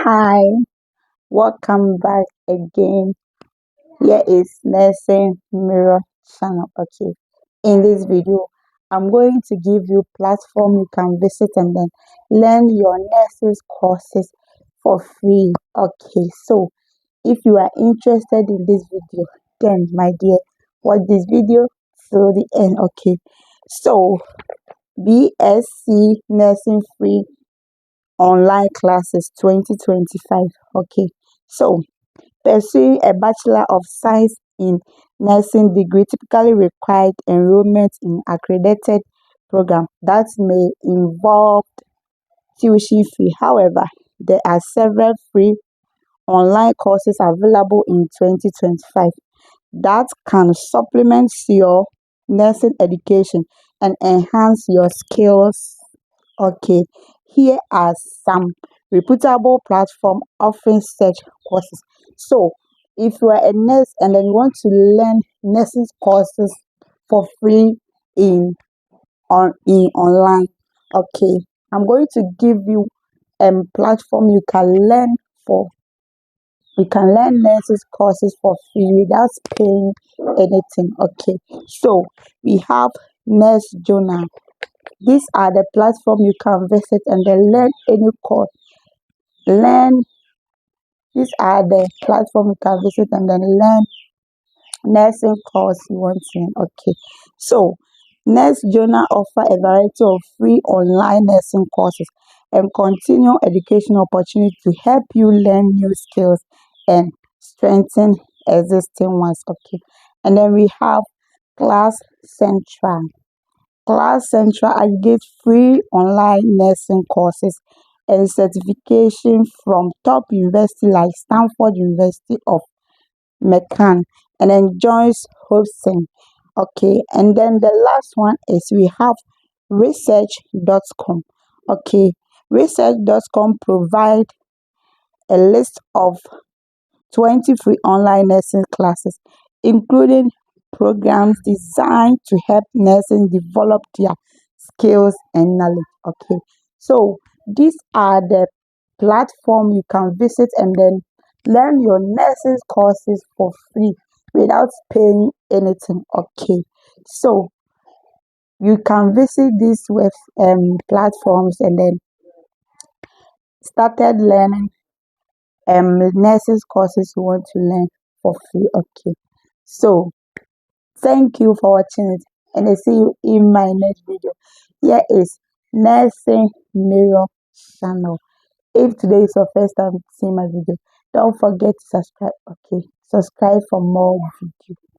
Hi, welcome back again. Here is Nursing Mirror channel. Okay, in this video, I'm going to give you platform you can visit and then learn your nurses courses for free. Okay, so if you are interested in this video, then my dear, watch this video till the end. Okay, so BSc Nursing Free Online Classes 2025. Okay, so pursuing a Bachelor of Science in Nursing degree typically required enrollment in accredited program that may involve tuition fee. However, there are several free online courses available in 2025 that can supplement your nursing education and enhance your skills. Okay, here are some reputable platform offering such courses. So, if you are a nurse and then you want to learn nursing courses for free in in online, okay, I'm going to give you a platform for you can learn nursing courses for free without paying anything. Okay, so we have Nurse Journal. These are the platform you can visit and then learn any course. Learn These are the platform you can visit and then learn nursing course you want to learn. Okay, so Nurse Journal offer a variety of free online nursing courses and continual education opportunity to help you learn new skills and strengthen existing ones. Okay, and then we have Class Central. Class Central aggregates free online nursing courses and certification from top universities like Stanford University of McCann and then joins hosting. Okay, and then the last one is we have research.com. Okay, research.com provide a list of 20 free online nursing classes, including programs designed to help nurses develop their skills and knowledge. Okay, so these are the platform you can visit and then learn your nursing courses for free without paying anything. Okay, so you can visit these web platforms and then started learning nursing courses you want to learn for free. Okay, so thank you for watching it and I see you in my next video. Here is Nursing Mirror channel. If today is your first time seeing my video, don't forget to subscribe. Okay, subscribe for more videos.